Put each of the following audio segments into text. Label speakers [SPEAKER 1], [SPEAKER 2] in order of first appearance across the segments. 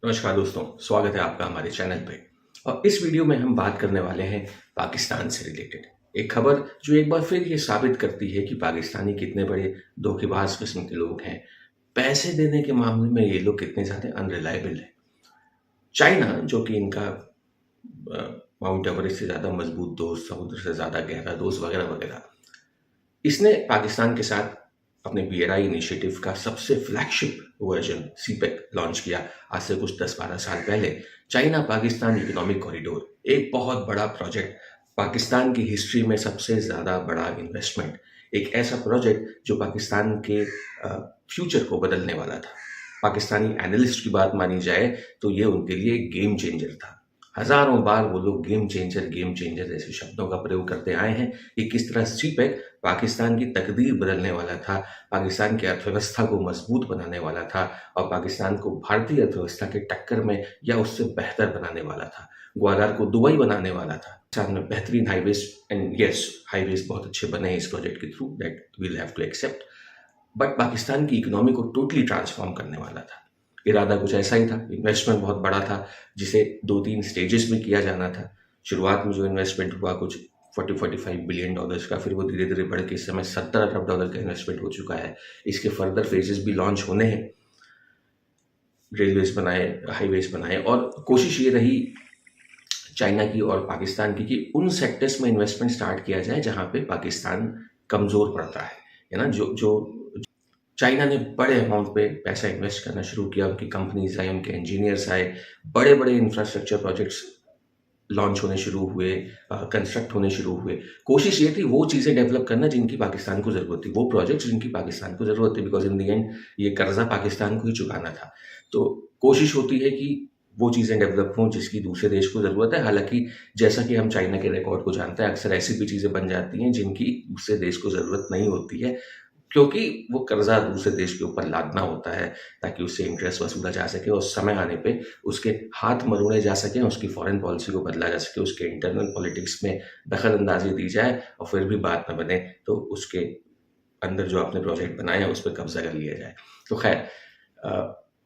[SPEAKER 1] नमस्कार दोस्तों, स्वागत है आपका हमारे चैनल पे। और इस वीडियो में हम बात करने वाले हैं पाकिस्तान से रिलेटेड एक खबर जो एक बार फिर ये साबित करती है कि पाकिस्तानी कितने बड़े धोखेबाज किस्म के लोग हैं। पैसे देने के मामले में ये लोग कितने ज़्यादा अनरिलायबल हैं। चाइना, जो कि इनका माउंट एवरेस्ट से ज़्यादा मजबूत दोस्त, समुद्र से ज़्यादा गहरा दोस्त वगैरह वगैरह, इसने पाकिस्तान के साथ अपने बीआरआई इनिशिएटिव का सबसे फ्लैगशिप वर्जन सीपेक लॉन्च किया। आज से कुछ 10-12 साल पहले चाइना पाकिस्तान इकोनॉमिक कॉरिडोर, एक बहुत बड़ा प्रोजेक्ट, पाकिस्तान की हिस्ट्री में सबसे ज़्यादा बड़ा इन्वेस्टमेंट, एक ऐसा प्रोजेक्ट जो पाकिस्तान के फ्यूचर को बदलने वाला था। पाकिस्तानी एनालिस्ट की बात मानी जाए तो ये उनके लिए एक गेम चेंजर था। हजारों बार वो लोग गेम चेंजर जैसे शब्दों का प्रयोग करते आए हैं कि किस तरह सीपेक पाकिस्तान की तकदीर बदलने वाला था, पाकिस्तान की अर्थव्यवस्था को मजबूत बनाने वाला था और पाकिस्तान को भारतीय अर्थव्यवस्था के टक्कर में या उससे बेहतर बनाने वाला था। ग्वादर को दुबई बनाने वाला था। सामने बेहतरीन हाईवेज, एंड यस, हाईवेज बहुत अच्छे बने हैं इस प्रोजेक्ट के through, that will have to accept. But Pakistan की इकोनॉमी को टोटली ट्रांसफॉर्म करने वाला था। इरादा कुछ ऐसा ही था। इन्वेस्टमेंट बहुत बड़ा था जिसे 2-3 स्टेजेस में किया जाना था। शुरुआत में जो इन्वेस्टमेंट हुआ कुछ 40-45 बिलियन डॉलर्स का, फिर वो धीरे धीरे बढ़ के इस समय 70 अरब डॉलर का इन्वेस्टमेंट हो चुका है। इसके फर्दर फेजेस भी लॉन्च होने हैं। रेलवेज बनाए, हाईवेज बनाए, और कोशिश ये रही चाइना की और पाकिस्तान की कि उन सेक्टर्स में इन्वेस्टमेंट स्टार्ट किया जाए जहाँ पे पाकिस्तान कमज़ोर पड़ता है ना। जो जो चाइना ने बड़े अमाउंट पे पैसा इन्वेस्ट करना शुरू किया। उनकी कंपनीज आई, उनके इंजीनियर्स आए, बड़े बड़े इंफ्रास्ट्रक्चर प्रोजेक्ट्स लॉन्च होने शुरू हुए, कंस्ट्रक्ट होने शुरू हुए। कोशिश ये थी वो चीज़ें डेवलप करना जिनकी पाकिस्तान को ज़रूरत थी, वो प्रोजेक्ट्स जिनकी पाकिस्तान को ज़रूरत थी, बिकॉज इन दी एंड ये कर्जा पाकिस्तान को ही चुकाना था। तो कोशिश होती है कि वो चीज़ें डेवलप हों जिसकी दूसरे देश को ज़रूरत है। हालांकि जैसा कि हम चाइना के रिकॉर्ड को जानते हैं, अक्सर ऐसी भी चीज़ें बन जाती हैं जिनकी दूसरे देश को ज़रूरत नहीं होती है, क्योंकि वो कर्जा दूसरे देश के ऊपर लादना होता है ताकि उससे इंटरेस्ट वसूला जा सके और समय आने पे उसके हाथ मरोड़े जा सकें, उसकी फॉरेन पॉलिसी को बदला जा सके, उसके इंटरनल पॉलिटिक्स में दखल अंदाजी दी जाए और फिर भी बात न बने तो उसके अंदर जो आपने प्रोजेक्ट बनाया है उस पर कब्जा कर लिया जाए। तो खैर,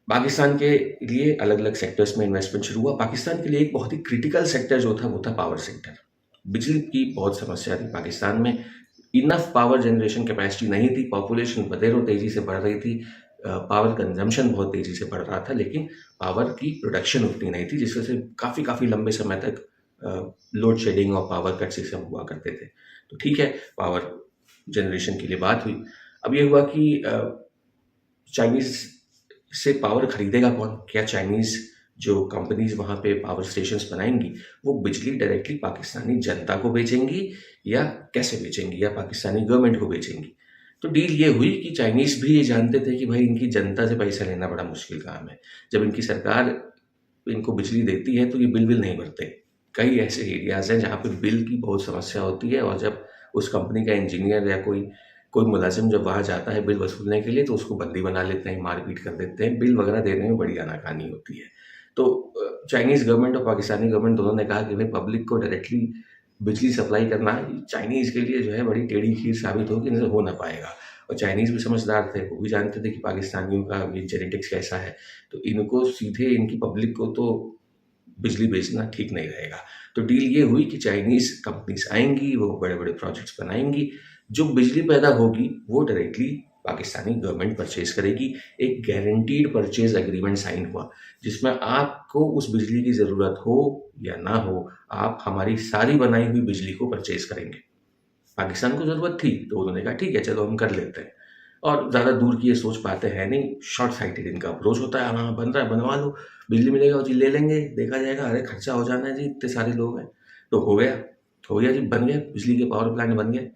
[SPEAKER 1] पाकिस्तान के लिए अलग अलग सेक्टर्स में इन्वेस्टमेंट शुरू हुआ। पाकिस्तान के लिए एक बहुत ही क्रिटिकल सेक्टर जो था वो था पावर सेक्टर। बिजली की बहुत समस्या थी पाकिस्तान में। इनफ पावर जनरेशन कैपेसिटी नहीं थी। पॉपुलेशन बधेरों तेजी से बढ़ रही थी। पावर कंजम्पशन बहुत तेजी से बढ़ रहा था, लेकिन पावर की प्रोडक्शन उतनी नहीं थी, जिस वजह से काफ़ी काफ़ी लंबे समय तक लोड शेडिंग और पावर कट सिस्टम हुआ करते थे। तो ठीक है, पावर जनरेशन के लिए बात हुई। अब ये हुआ कि चाइनीज़ से पावर खरीदेगा कौन? क्या चाइनीज़ जो कंपनीज वहाँ पे पावर स्टेशंस बनाएंगी वो बिजली डायरेक्टली पाकिस्तानी जनता को बेचेंगी या कैसे बेचेंगी, या पाकिस्तानी गवर्नमेंट को बेचेंगी? तो डील ये हुई कि चाइनीज़ भी ये जानते थे कि भाई इनकी जनता से पैसा लेना बड़ा मुश्किल काम है। जब इनकी सरकार इनको बिजली देती है तो ये बिल नहीं भरते। कई ऐसे एरियाज़ हैं जहाँ पे बिल की बहुत समस्या होती है, और जब उस कंपनी का इंजीनियर या कोई कोई मुलाजिम जब वहाँ जाता है बिल वसूलने के लिए तो उसको बंदी बना लेते हैं, मारपीट कर देते हैं। बिल वगैरह देने में बड़ी आनाकानी होती है। तो चाइनीज़ गवर्नमेंट और पाकिस्तानी गवर्नमेंट दोनों ने कहा कि भाई पब्लिक को डायरेक्टली बिजली सप्लाई करना चाइनीज़ के लिए जो है बड़ी टेढ़ी खीर साबित होगी, इनसे हो ना पाएगा। और चाइनीज़ भी समझदार थे, वो भी जानते थे कि पाकिस्तानियों का ये जेनेटिक्स कैसा है, तो इनको सीधे इनकी पब्लिक को तो बिजली बेचना ठीक नहीं रहेगा। तो डील ये हुई कि चाइनीज़ कंपनीज आएंगी, वो बड़े बड़े प्रोजेक्ट्स बनाएंगी, जो बिजली पैदा होगी वो डायरेक्टली पाकिस्तानी गवर्नमेंट परचेज करेगी। एक गारंटीड परचेज एग्रीमेंट साइन हुआ जिसमें आपको उस बिजली की ज़रूरत हो या ना हो, आप हमारी सारी बनाई हुई बिजली को परचेज करेंगे। पाकिस्तान को ज़रूरत थी तो उन्होंने कहा ठीक है, चलो हम कर लेते हैं। और ज़्यादा दूर की ये सोच पाते हैं नहीं, शॉर्ट साइटेड इनका अप्रोच होता है। हाँ, बन रहा है, बनवा लो, बिजली मिलेगा जी, ले लेंगे, देखा जाएगा, अरे खर्चा हो जाना है जी, इतने सारे लोग हैं। तो हो गया जी, बन गए, बिजली के पावर प्लांट बन गए।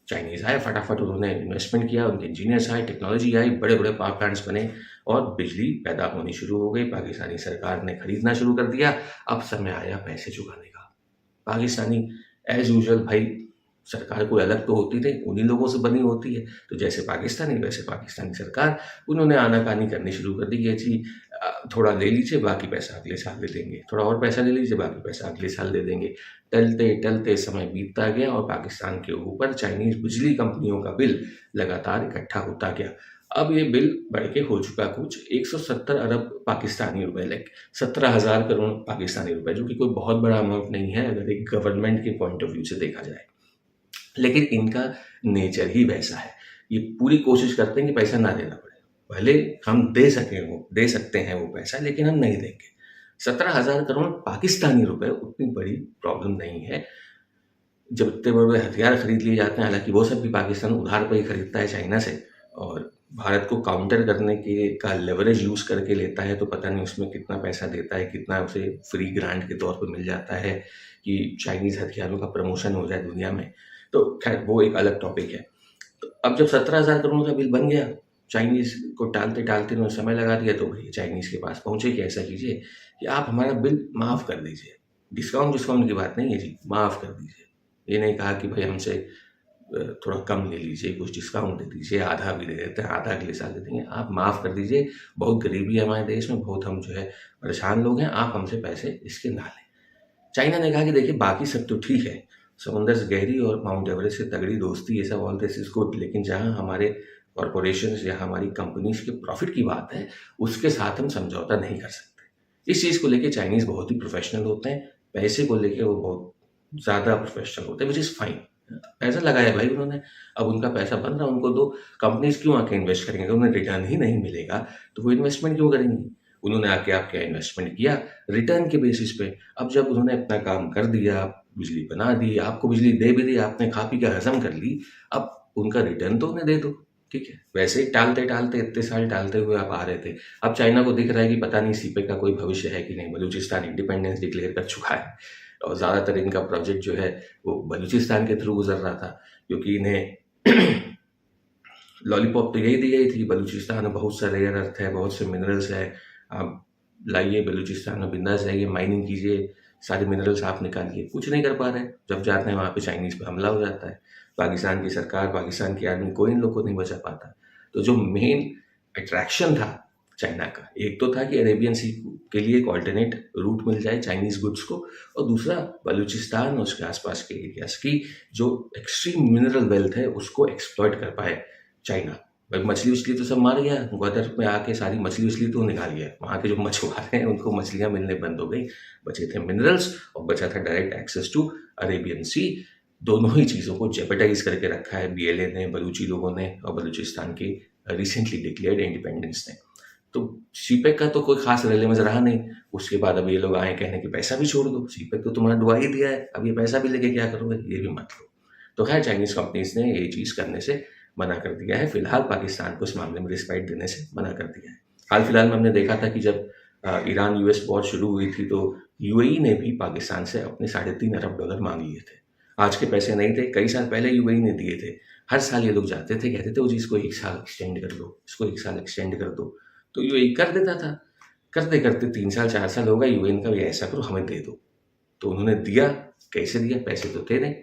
[SPEAKER 1] चाइनीज़ आए, फटाफट उन्होंने इन्वेस्टमेंट किया, उनके इंजीनियर्स आए, टेक्नोलॉजी आई, बड़े बड़े पावर प्लांट्स बने और बिजली पैदा होनी शुरू हो गई। पाकिस्तानी सरकार ने खरीदना शुरू कर दिया। अब समय आया पैसे चुकाने का। पाकिस्तानी एज यूजुअल भाई, सरकार कोई अलग तो होती नहीं, उन्हीं लोगों से बनी होती है। तो जैसे पाकिस्तानी वैसे पाकिस्तानी सरकार, उन्होंने आनाकानी करनी शुरू कर दी कि जी थोड़ा ले लीजिए, बाकी पैसा अगले साल दे देंगे, थोड़ा और पैसा ले लीजिए, बाकी पैसा अगले साल दे देंगे। टलते टलते समय बीतता गया और पाकिस्तान के ऊपर चाइनीज़ बिजली कंपनियों का बिल लगातार इकट्ठा होता गया। अब ये बिल बढ़ के हो चुका कुछ 170 अरब पाकिस्तानी रुपए, लाइक 17,000 करोड़ पाकिस्तानी रुपए, जो कि कोई बहुत बड़ा अमाउंट नहीं है अगर एक गवर्नमेंट के पॉइंट ऑफ व्यू से देखा जाए। लेकिन इनका नेचर ही वैसा है, ये पूरी कोशिश करते हैं कि पैसा ना देना पड़े, भले हम दे सकते हैं वो पैसा, लेकिन हम नहीं देंगे। 17,000 करोड़ पाकिस्तानी रुपए उतनी बड़ी प्रॉब्लम नहीं है। जब इतने बड़े हथियार खरीद लिए जाते हैं, हालांकि वो सब भी पाकिस्तान उधार पर ही खरीदता है चाइना से, और भारत को काउंटर करने के का लेवरेज यूज करके लेता है, तो पता नहीं उसमें कितना पैसा देता है, कितना उसे फ्री ग्रांट के तौर पर मिल जाता है कि चाइनीज हथियारों का प्रमोशन हो जाए दुनिया में। तो खैर वो एक अलग टॉपिक है। तो अब जब 17,000 करोड़ का बिल बन गया, चाइनीज को टालते टालते उन्होंने समय लगा दिया, तो भाई चाइनीज के पास पहुंचे कि ऐसा कीजिए कि आप हमारा बिल माफ कर दीजिए, डिस्काउंट की बात नहीं है जी, माफ कर दीजिए। ये नहीं कहा कि भाई हमसे थोड़ा कम ले लीजिए, कुछ डिस्काउंट दे दीजिए, आधा भी दे देते हैं, आधा अगले साल दे देंगे, आप माफ़ कर दीजिए, बहुत गरीबी है हमारे देश में, बहुत हम जो है परेशान लोग हैं, आप हमसे पैसे इसके ना लें। चाइना ने कहा कि देखिए बाकी सब तो ठीक है, समुंदर से गहरी और माउंट एवरेस्ट से तगड़ी दोस्ती, ये सब ऑल दिस इज गुड, लेकिन जहाँ हमारे कॉरपोरेशन या हमारी कंपनीज के प्रॉफिट की बात है, उसके साथ हम समझौता नहीं कर सकते। इस चीज़ को लेके चाइनीज़ बहुत ही प्रोफेशनल होते हैं, पैसे को लेके वो बहुत ज़्यादा प्रोफेशनल होते हैं, विच इज़ फाइन। पैसा लगाया भाई उन्होंने, अब उनका पैसा बन रहा है, उनको दो। कंपनीज क्यों आके इन्वेस्ट करेंगे? अगर उन्हें रिटर्न ही नहीं मिलेगा तो वो इन्वेस्टमेंट क्यों करेंगी? उन्होंने आके आपके इन्वेस्टमेंट किया रिटर्न के बेसिस पे। अब जब उन्होंने अपना काम कर दिया, बिजली बना दी, आपको बिजली दे भी दी, आपने खा पी के हजम कर ली, अब उनका रिटर्न तो उन्हें दे दो, ठीक है। वैसे ही टालते टालते इतने साल टालते हुए आप आ रहे थे, अब चाइना को दिख रहा है कि पता नहीं सीपेक का कोई भविष्य है कि नहीं। बलूचिस्तान इंडिपेंडेंस डिक्लेयर कर चुका है और ज़्यादातर इनका प्रोजेक्ट जो है वो बलूचिस्तान के थ्रू गुजर रहा था, क्योंकि इन्हें लॉलीपॉप तो यही दी गई थी, बलूचिस्तान में बहुत सारे रेयर अर्थ है, बहुत से मिनरल्स है, आप लाइए बलूचिस्तान में, बिंदास जाइए, माइनिंग कीजिए, सारे मिनरल्स आप निकालिए। कुछ नहीं कर पा रहे, जब जाते हैं वहाँ पे चाइनीज़ पे हमला हो जाता है। पाकिस्तान की सरकार, पाकिस्तान की आर्मी, कोई इन लोग को नहीं बचा पाता। तो जो मेन अट्रैक्शन था चाइना का, एक तो था कि अरेबियन सी के लिए एक ऑल्टरनेट रूट मिल जाए चाइनीज़ गुड्स को, और दूसरा बलूचिस्तान और उसके आसपास के एरियाज की जो एक्सट्रीम मिनरल वेल्थ है उसको एक्सप्लॉइट कर पाए चाइना। भाई मछली उछली तो सब मार गया, ग्वादर में आके सारी मछली उछली तो निकाल गया, वहाँ के जो मछुआरे हैं उनको मछलियाँ मिलने बंद हो गई, बचे थे मिनरल्स और बचा था डायरेक्ट एक्सेस टू अरेबियन सी। दोनों ही चीज़ों को जेपटाइज करके रखा है बीएलए ने, बलूची लोगों ने और बलूचिस्तान की रिसेंटली डिक्लेयर्ड इंडिपेंडेंस ने। तो सीपेक का तो कोई खास रेलेवेंस रहा नहीं। उसके बाद अब ये लोग आए कहने कि पैसा भी छोड़ दो, सीपेक तो तुम्हारा डुबा ही दिया है, अब ये पैसा भी लेके क्या करोगे, ये भी मत लो। तो खैर चाइनीज़ कंपनीज ने ये चीज़ करने से मना कर दिया है, फिलहाल पाकिस्तान को इस मामले में रिस्पाइट देने से मना कर दिया है। हाल फिलहाल में हमने देखा था कि जब ईरान यूएस वॉर शुरू हुई थी तो यूएई ने भी पाकिस्तान से अपने $3.5 अरब मांग लिए थे। आज के पैसे नहीं थे, कई साल पहले यूएई ने दिए थे। हर साल ये लोग जाते थे, कहते थे वो जी इसको 1 साल एक्सटेंड कर दो, इसको 1 साल एक्सटेंड कर दो, तो यूएई कर देता था। करते करते 3 साल 4 साल हो गए, यूएई का भी ऐसा करो हमें दे दो, तो उन्होंने दिया। कैसे दिया? पैसे तो थे नहीं।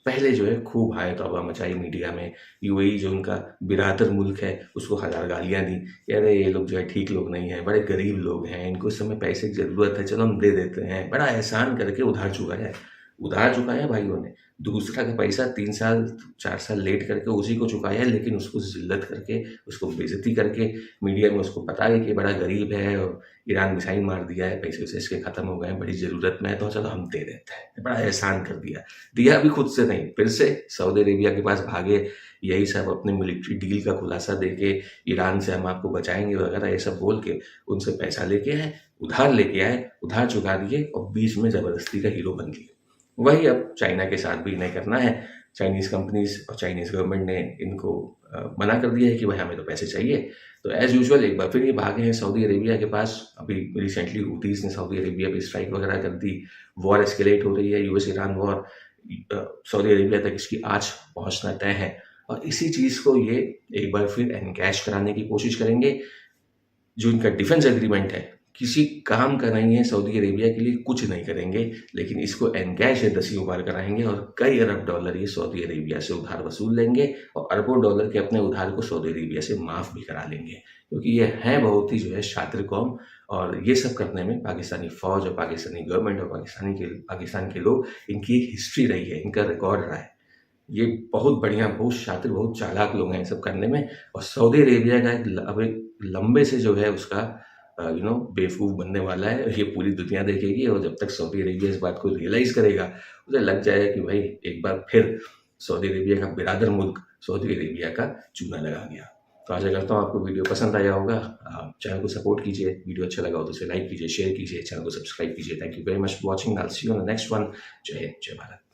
[SPEAKER 1] पहले जो है खूब हाय तौबा मचाई मीडिया में, यूएई जो उनका बिरादर मुल्क है उसको हजार गालियां दी, अरे ये लोग जो है ठीक लोग नहीं हैं, बड़े गरीब लोग हैं, इनको इस समय पैसे की ज़रूरत है, चलो हम दे देते हैं, बड़ा एहसान करके उधार चुकाया भाइयों ने। दूसरा का पैसा 3 साल 4 साल लेट करके उसी को चुकाया, लेकिन उसको जिल्लत करके, उसको बेइज्जती करके, मीडिया में उसको बताया कि बड़ा गरीब है और ईरान मिसाइल मार दिया है, पैसे वैसे इसके ख़त्म हो गए हैं, बड़ी ज़रूरत में है, तो चलो हम दे देते हैं। बड़ा एहसान कर दिया भी खुद से नहीं, फिर से सऊदी अरेबिया के पास भागे, यही सब अपने मिलिट्री डील का खुलासा देके, ईरान से हम आपको बचाएंगे वगैरह ये सब बोल के उनसे पैसा लेके आए, उधार चुका दिए और बीच में ज़बरदस्ती का हीरो बन गए। वही अब चाइना के साथ भी इन्हें करना है। चाइनीज़ कंपनीज और चाइनीज़ गवर्नमेंट ने इनको मना कर दिया है कि भाई हमें तो पैसे चाहिए। तो एज़ यूजुअल एक बार फिर ये भागे हैं सऊदी अरेबिया के पास। अभी रिसेंटली हूतीज़ ने सऊदी अरेबिया पे स्ट्राइक वगैरह कर दी, वॉर एस्केलेट हो रही है, US Iran war, Saudi Arabia तक इसकी आँच पहुँचना तय है और इसी चीज़ को ये एक बार फिर एनकैश कराने की कोशिश करेंगे। जो इनका डिफेंस एग्रीमेंट है किसी काम का नहीं है, सऊदी अरेबिया के लिए कुछ नहीं करेंगे, लेकिन इसको एनकैश है 10 बार कराएंगे और कई अरब डॉलर ये सऊदी अरेबिया से उधार वसूल लेंगे और अरबों डॉलर के अपने उधार को सऊदी अरेबिया से माफ़ भी करा लेंगे, क्योंकि ये है बहुत ही जो है शातिर कौम और ये सब करने में पाकिस्तानी फ़ौज और पाकिस्तानी गवर्नमेंट और पाकिस्तान के लोग, इनकी एक हिस्ट्री रही है, इनका रिकॉर्ड रहा है। ये बहुत बढ़िया, बहुत शातिर, बहुत चालाक लोग हैं ये सब करने में। और सऊदी अरेबिया का अब एक लंबे से जो है उसका बेवकूफ़ बनने वाला है। ये पूरी दुनिया देखेगी और जब तक सऊदी अरेबिया इस बात को रियलाइज़ करेगा, उसे लग जाएगा कि भाई एक बार फिर सऊदी अरेबिया का बिरादर मुल्क सऊदी अरेबिया का चूना लगा गया। तो आशा करता हूँ आपको वीडियो पसंद आया होगा। आप चैनल को सपोर्ट कीजिए, वीडियो अच्छा लगा हो तो उसे लाइक कीजिए, शेयर कीजिए, चैनल को सब्सक्राइब कीजिए। Thank you very much for watching. I will see you on the next one. जय हिंद, जय भारत।